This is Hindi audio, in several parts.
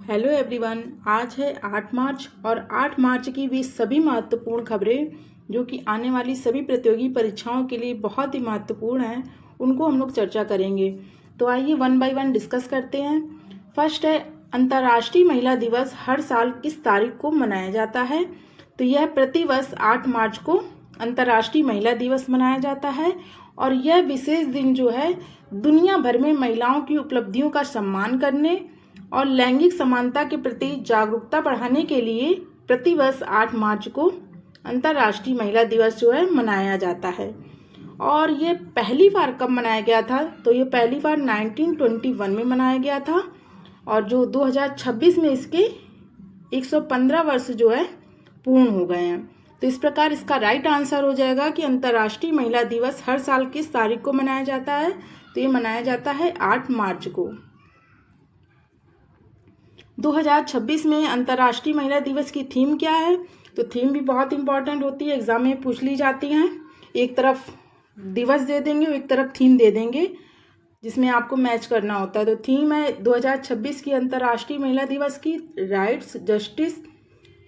Hello everyone. आज है 8 मार्च और 8 मार्च की वे सभी महत्वपूर्ण खबरें जो कि आने वाली सभी प्रतियोगी परीक्षाओं के लिए बहुत ही महत्वपूर्ण हैं, उनको हम लोग चर्चा करेंगे। तो आइए वन बाय वन डिस्कस करते हैं। फर्स्ट है, अंतर्राष्ट्रीय महिला दिवस हर साल किस तारीख को मनाया जाता है? तो यह प्रतिवर्ष 8 मार्च को अंतर्राष्ट्रीय महिला दिवस मनाया जाता है और यह विशेष दिन जो है दुनिया भर में महिलाओं की उपलब्धियों का सम्मान करने और लैंगिक समानता के प्रति जागरूकता बढ़ाने के लिए प्रतिवर्ष 8 मार्च को अंतर्राष्ट्रीय महिला दिवस जो है मनाया जाता है। और ये पहली बार कब मनाया गया था? तो ये पहली बार 1921 में मनाया गया था और जो 2026 में इसके 115 वर्ष जो है पूर्ण हो गए हैं। तो इस प्रकार इसका राइट आंसर हो जाएगा कि अंतर्राष्ट्रीय महिला दिवस हर साल किस तारीख को मनाया जाता है? तो ये मनाया जाता है 8 मार्च को। 2026 में अंतर्राष्ट्रीय महिला दिवस की थीम क्या है? तो थीम भी बहुत इंपॉर्टेंट होती है, एग्जाम में पूछ ली जाती हैं। एक तरफ दिवस दे देंगे और एक तरफ थीम दे देंगे जिसमें आपको मैच करना होता है। तो थीम है 2026 की अंतर्राष्ट्रीय महिला दिवस की rights, justice,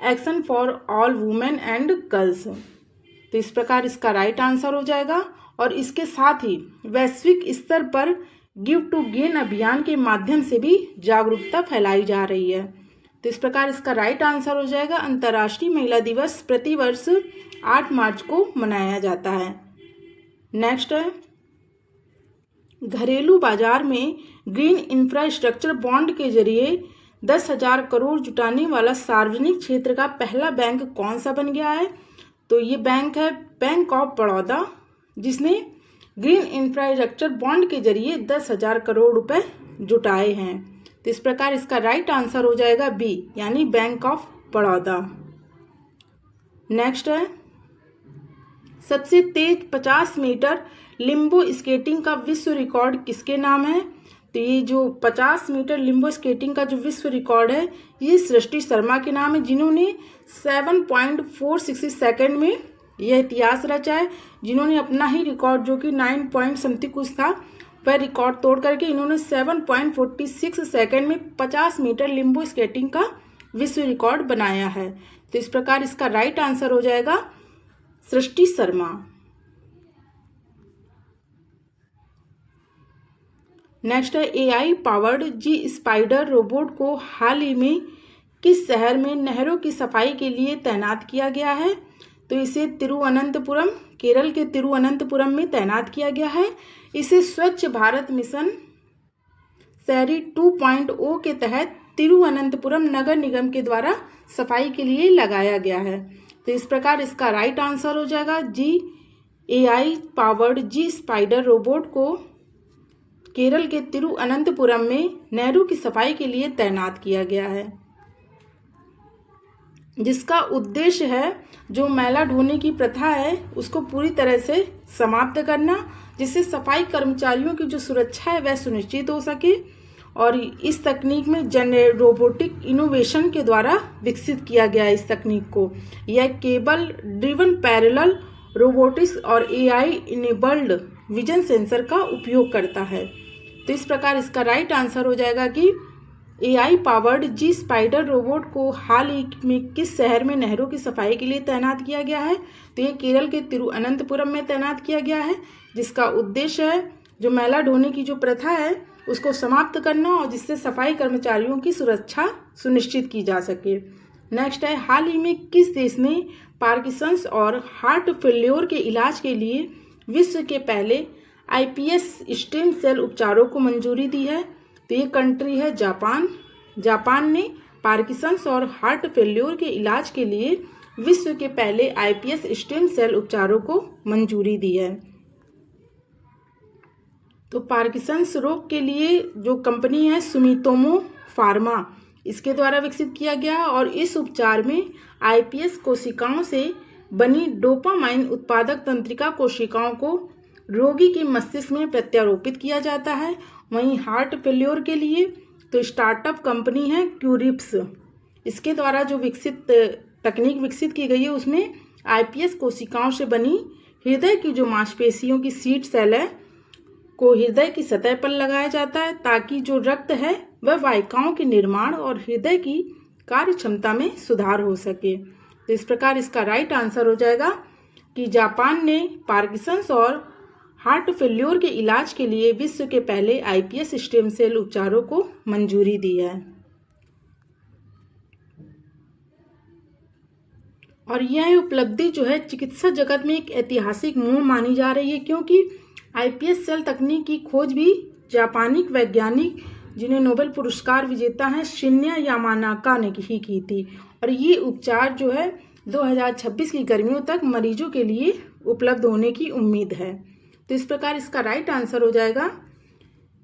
action for all women and girls. तो इस प्रकार इसका राइट आंसर हो जाएगा। और इसके साथ ही वैश्विक स्तर पर गिव टू गेन अभियान के माध्यम से भी जागरूकता फैलाई जा रही है। तो इस प्रकार इसका राइट आंसर हो जाएगा अंतर्राष्ट्रीय महिला दिवस प्रतिवर्ष 8 मार्च को मनाया जाता है। नेक्स्ट है, घरेलू बाजार में ग्रीन इंफ्रास्ट्रक्चर बॉन्ड के जरिए 10,000 करोड़ जुटाने वाला सार्वजनिक क्षेत्र का पहला बैंक कौन सा बन गया है? तो ये बैंक है बैंक ऑफ बड़ौदा, जिसने ग्रीन इंफ्रास्ट्रक्चर बॉन्ड के जरिए 10,000 करोड़ रुपए जुटाए हैं। तो इस प्रकार इसका राइट आंसर हो जाएगा बी, यानी बैंक ऑफ बड़ौदा। नेक्स्ट है, सबसे तेज 50 मीटर लिम्बो स्केटिंग का विश्व रिकॉर्ड किसके नाम है? तो ये जो 50 मीटर लिम्बो स्केटिंग का जो विश्व रिकॉर्ड है ये सृष्टि शर्मा के नाम है, जिन्होंने 7.466 सेकेंड में यह इतिहास रचा है। जिन्होंने अपना ही रिकॉर्ड जो कि 9 पॉइंट समथिंग कुछ था वह रिकॉर्ड तोड़ करके इन्होंने 7.46 सेकेंड में 50 मीटर लिम्बो स्केटिंग का विश्व रिकॉर्ड बनाया है। तो इस प्रकार इसका राइट आंसर हो जाएगा सृष्टि शर्मा। नेक्स्ट है, AI पावर्ड जी स्पाइडर रोबोट को हाल ही में किस शहर में नहरों की सफाई के लिए तैनात किया गया है? तो इसे तिरुवनंतपुरम, केरल के तिरुवनंतपुरम में तैनात किया गया है। इसे स्वच्छ भारत मिशन शहरी 2.0 के तहत तिरुवनंतपुरम नगर निगम के द्वारा सफाई के लिए लगाया गया है। तो इस प्रकार इसका राइट आंसर हो जाएगा जी, AI पावर्ड जी स्पाइडर रोबोट को केरल के तिरुवनंतपुरम में नहरों की सफाई के लिए तैनात किया गया है, जिसका उद्देश्य है जो मैला ढोने की प्रथा है उसको पूरी तरह से समाप्त करना, जिससे सफाई कर्मचारियों की जो सुरक्षा है वह सुनिश्चित हो सके। और इस तकनीक में रोबोटिक इनोवेशन के द्वारा विकसित किया गया है इस तकनीक को। यह केबल ड्रिवन पैरेलल रोबोटिक्स और AI इनेबल्ड विजन सेंसर का उपयोग करता है। तो इस प्रकार इसका राइट आंसर हो जाएगा कि AI पावर्ड जी स्पाइडर रोबोट को हाल ही में किस शहर में नहरों की सफाई के लिए तैनात किया गया है? तो ये केरल के तिरुवनंतपुरम में तैनात किया गया है, जिसका उद्देश्य है जो मैला ढोने की जो प्रथा है उसको समाप्त करना और जिससे सफाई कर्मचारियों की सुरक्षा सुनिश्चित की जा सके। नेक्स्ट है, हाल ही में किस देश ने पार्किंसंस और हार्ट फेल्योर के इलाज के लिए विश्व के पहले iPS स्टेम सेल उपचारों को मंजूरी दी है? तो ये कंट्री है जापान। जापान ने पार्किंसंस और हार्ट फेल्योर के इलाज के लिए विश्व के पहले iPS स्टेम सेल उपचारों को मंजूरी दी है। तो पार्किंसंस रोग के लिए जो कंपनी है सुमितोमो फार्मा, इसके द्वारा विकसित किया गया और इस उपचार में iPS कोशिकाओं से बनी डोपामाइन उत्पादक तंत्रिका कोशिकाओं को रोगी के मस्तिष्क में प्रत्यारोपित किया जाता है। वहीं हार्ट फेल्योर के लिए तो स्टार्टअप कंपनी है क्यूरिप्स, इसके द्वारा जो तकनीक विकसित की गई है उसमें iPS कोशिकाओं से बनी हृदय की जो मांसपेशियों की सीड सेल है को हृदय की सतह पर लगाया जाता है ताकि जो रक्त है व वाहिकाओं के निर्माण और हृदय की कार्य क्षमता में सुधार हो सके। तो इस प्रकार इसका राइट आंसर हो जाएगा कि जापान ने पार्किंसंस और हार्ट फेल्योर के इलाज के लिए विश्व के पहले iPS स्टेम सेल उपचारों को मंजूरी दी है। और यह उपलब्धि जो है चिकित्सा जगत में एक ऐतिहासिक मोड़ मानी जा रही है, क्योंकि iPS सेल तकनीक की खोज भी जापानी वैज्ञानिक जिन्हें नोबेल पुरस्कार विजेता हैं शिन्या यामानाका ने ही की थी। और ये उपचार जो है 2026 की गर्मियों तक मरीजों के लिए उपलब्ध होने की उम्मीद है। तो इस प्रकार इसका राइट आंसर हो जाएगा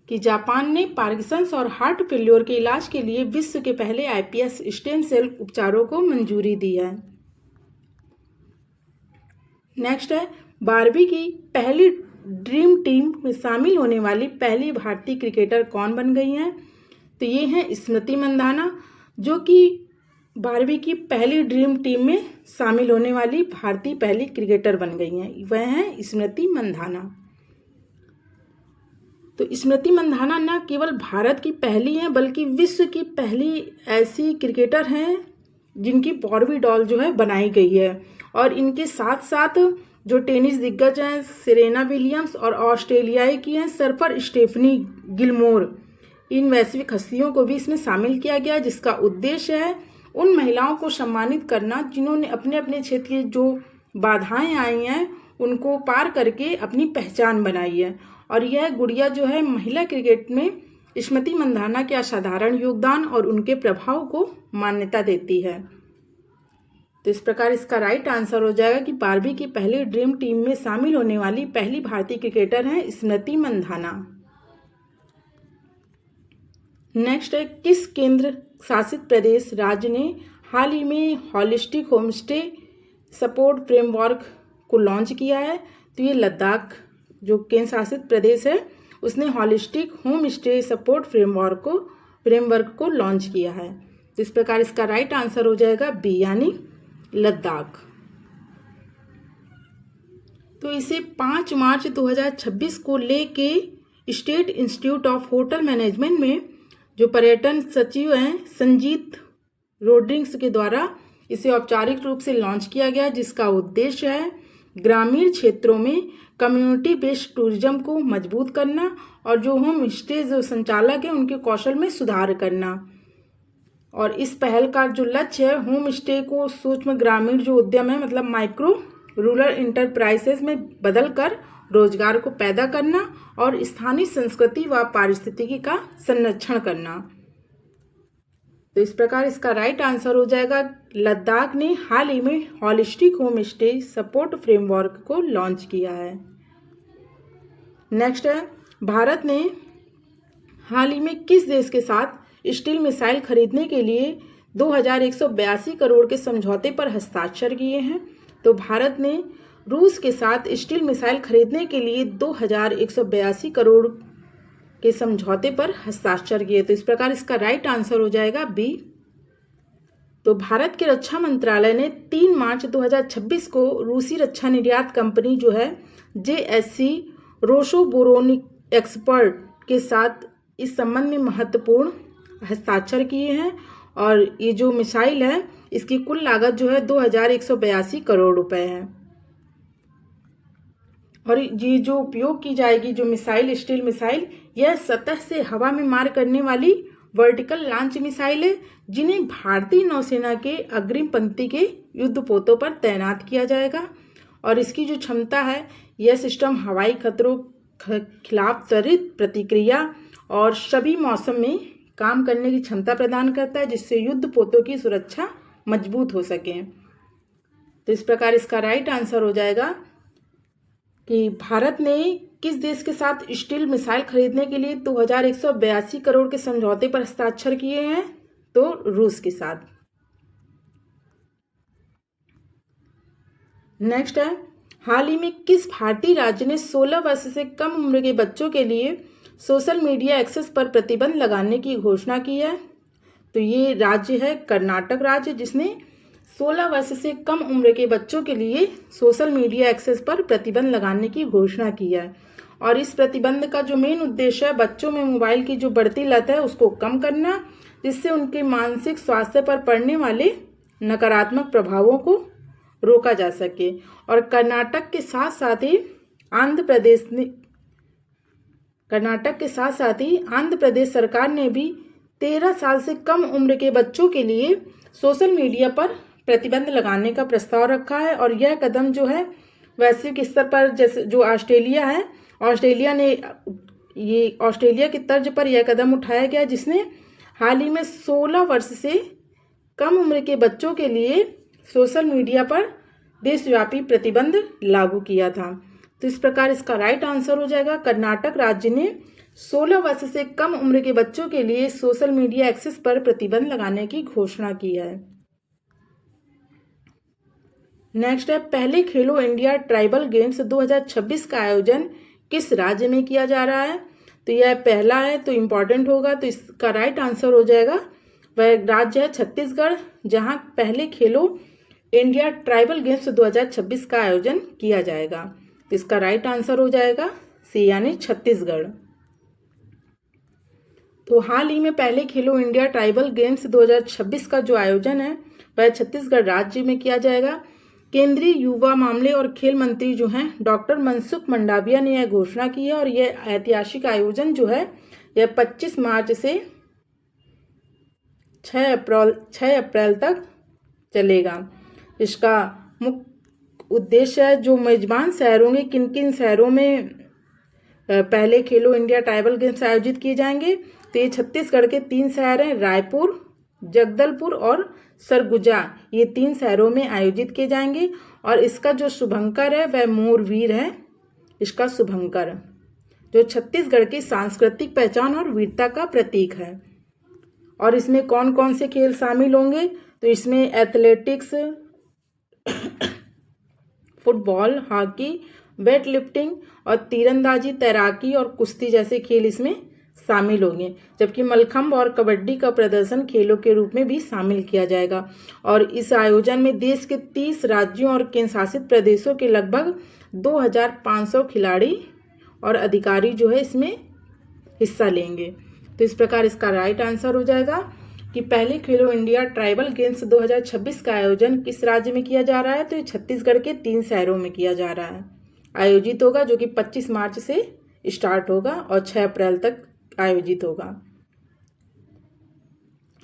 कि जापान ने पार्किंसंस और हार्ट फेल्योर के इलाज के लिए विश्व के पहले iPS स्टेम सेल उपचारों को मंजूरी दी है। नेक्स्ट है, 12वीं की पहली ड्रीम टीम में शामिल होने वाली पहली भारतीय क्रिकेटर कौन बन गई हैं? तो ये हैं स्मृति मंधाना, जो कि 12वीं की पहली ड्रीम टीम में शामिल होने वाली भारतीय पहली क्रिकेटर बन गई हैं। वह हैं स्मृति मंधाना। तो स्मृति मंधाना न केवल भारत की पहली हैं बल्कि विश्व की पहली ऐसी क्रिकेटर हैं जिनकी बारबी डॉल जो है बनाई गई है। और इनके साथ साथ जो टेनिस दिग्गज हैं सेरेना विलियम्स और ऑस्ट्रेलियाई की हैं सर्फर स्टेफनी गिलमोर, इन वैश्विक हस्तियों को भी इसमें शामिल किया गया, जिसका उद्देश्य है उन महिलाओं को सम्मानित करना जिन्होंने अपने अपने क्षेत्र की जो बाधाएं आई हैं उनको पार करके अपनी पहचान बनाई है। और यह गुड़िया जो है महिला क्रिकेट में स्मृति मंधाना के असाधारण योगदान और उनके प्रभाव को मान्यता देती है। तो इस प्रकार इसका राइट आंसर हो जाएगा कि 12वीं की पहली ड्रीम टीम में शामिल होने वाली पहली भारतीय क्रिकेटर हैं स्मृति मंधाना। नेक्स्ट है, किस केंद्र शासित प्रदेश राज्य ने हाल ही में हॉलिस्टिक होमस्टे सपोर्ट फ्रेमवर्क को लॉन्च किया है? तो ये लद्दाख जो केंद्र शासित प्रदेश है उसने holistic home stay support framework को लॉन्च किया है। तो इस प्रकार इसका राइट आंसर हो जाएगा बी यानी लद्दाख। तो इसे 5 मार्च 2026 को लेके state institute of hotel management में जो पर्यटन सचिव हैं संजीत रोड्रिग्स के द्वारा इसे औपचारिक रूप से लॉन्च किया गया, जिसका उद्देश्य है ग्रामीण क्षेत्रों में कम्युनिटी बेस्ड टूरिज्म को मजबूत करना और जो होम स्टे जो संचालक हैं उनके कौशल में सुधार करना। और इस पहल का जो लक्ष्य है होम स्टे को सूक्ष्म ग्रामीण जो उद्यम है मतलब माइक्रो रूरल इंटरप्राइजेस में बदलकर रोजगार को पैदा करना और स्थानीय संस्कृति व पारिस्थितिकी का संरक्षण करना। तो इस प्रकार इसका राइट आंसर हो जाएगा लद्दाख ने हाल ही में holistic home stay support framework को लॉन्च किया है। नेक्स्ट है, भारत ने हाल ही में किस देश के साथ स्टील मिसाइल खरीदने के लिए 2182 करोड़ के समझौते पर हस्ताक्षर किए हैं? तो भारत ने रूस के साथ स्टील मिसाइल खरीदने के लिए 2182 करोड़ के समझौते पर हस्ताक्षर किए। तो इस प्रकार इसका राइट आंसर हो जाएगा बी। तो भारत के रक्षा मंत्रालय ने 3 मार्च 2026 को रूसी रक्षा निर्यात कंपनी जो है JSC रोसोबोरोनिक एक्सपर्ट के साथ इस संबंध में महत्वपूर्ण हस्ताक्षर किए हैं। और ये जो मिसाइल है इसकी कुल लागत जो है 2182 करोड़ रुपए है। और ये जो उपयोग की जाएगी जो मिसाइल स्टील मिसाइल यह सतह से हवा में मार करने वाली वर्टिकल लॉन्च मिसाइल है, जिन्हें भारतीय नौसेना के अग्रिम पंक्ति के युद्धपोतों पर तैनात किया जाएगा। और इसकी जो क्षमता है यह सिस्टम हवाई खतरों के खिलाफ त्वरित प्रतिक्रिया और सभी मौसम में काम करने की क्षमता प्रदान करता है, जिससे युद्धपोतों की सुरक्षा मजबूत हो सके। तो इस प्रकार इसका राइट आंसर हो जाएगा कि भारत ने किस देश के साथ स्टील मिसाइल खरीदने के लिए 2182 करोड़ के समझौते पर हस्ताक्षर किए हैं? तो रूस के साथ। नेक्स्ट है, हाल ही में किस भारतीय राज्य ने 16 वर्ष से कम उम्र के बच्चों के लिए सोशल मीडिया एक्सेस पर प्रतिबंध लगाने की घोषणा की है? तो ये राज्य है कर्नाटक राज्य, जिसने 16 वर्ष से कम उम्र के बच्चों के लिए सोशल मीडिया एक्सेस पर प्रतिबंध लगाने की घोषणा की है। और इस प्रतिबंध का जो मेन उद्देश्य है बच्चों में मोबाइल की जो बढ़ती लत है उसको कम करना, जिससे उनके मानसिक स्वास्थ्य पर पड़ने वाले नकारात्मक प्रभावों को रोका जा सके। और कर्नाटक के साथ साथ ही आंध्र प्रदेश सरकार ने भी 13 साल से कम उम्र के बच्चों के लिए सोशल मीडिया पर प्रतिबंध लगाने का प्रस्ताव रखा है। और यह कदम जो है वैश्विक स्तर पर, जैसे जो ऑस्ट्रेलिया है, ऑस्ट्रेलिया की तर्ज पर यह कदम उठाया गया, जिसने हाल ही में 16 वर्ष से कम उम्र के बच्चों के लिए सोशल मीडिया पर देशव्यापी प्रतिबंध लागू किया था। तो इस प्रकार इसका राइट आंसर हो जाएगा कर्नाटक राज्य ने 16 वर्ष से कम उम्र के बच्चों के लिए सोशल मीडिया एक्सेस पर प्रतिबंध लगाने की घोषणा की है। नेक्स्ट है, पहले खेलो इंडिया ट्राइबल गेम्स 2026 का आयोजन किस राज्य में किया जा रहा है? तो यह पहला है तो इम्पॉर्टेंट होगा, तो इसका राइट आंसर हो जाएगा वह राज्य है छत्तीसगढ़, जहां पहले खेलो इंडिया ट्राइबल गेम्स 2026 का आयोजन किया जाएगा। तो इसका राइट आंसर हो जाएगा सी यानी छत्तीसगढ़। तो हाल ही में पहले खेलो इंडिया ट्राइबल गेम्स 2026 का जो आयोजन है वह छत्तीसगढ़ राज्य में किया जाएगा। केंद्रीय युवा मामले और खेल मंत्री जो हैं डॉक्टर मनसुख मंडाविया ने यह घोषणा की है। और यह ऐतिहासिक आयोजन जो है यह 25 मार्च से 6 अप्रैल तक चलेगा। इसका मुख्य उद्देश्य है जो मेजबान शहरों में किन किन शहरों में पहले खेलो इंडिया ट्राइबल गेम्स आयोजित किए जाएंगे। तो ये छत्तीसगढ़ के 3 शहर हैं, रायपुर, जगदलपुर और सरगुजा, ये 3 शहरों में आयोजित किए जाएंगे। और इसका जो शुभंकर है वह मोरवीर है, इसका शुभंकर, जो छत्तीसगढ़ की सांस्कृतिक पहचान और वीरता का प्रतीक है। और इसमें कौन कौन से खेल शामिल होंगे? तो इसमें athletics, football, hockey, weight lifting और तीरंदाजी, तैराकी और कुश्ती जैसे खेल इसमें शामिल होंगे। जबकि मलखंभ और कबड्डी का प्रदर्शन खेलों के रूप में भी शामिल किया जाएगा। और इस आयोजन में देश के 30 राज्यों और केंद्र शासित प्रदेशों के लगभग 2500 खिलाड़ी और अधिकारी जो है इसमें हिस्सा लेंगे। तो इस प्रकार इसका राइट आंसर हो जाएगा कि पहले खेलो इंडिया ट्राइबल गेम्स 2026 का आयोजन किस राज्य में किया जा रहा है? तो ये छत्तीसगढ़ के 3 शहरों में किया जा रहा है, आयोजित होगा, जो कि 25 मार्च से स्टार्ट होगा और 6 अप्रैल तक आयोजित होगा।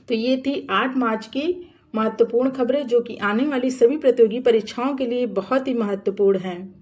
तो ये थी 8 मार्च की महत्वपूर्ण खबरें, जो कि आने वाली सभी प्रतियोगी परीक्षाओं के लिए बहुत ही महत्वपूर्ण हैं।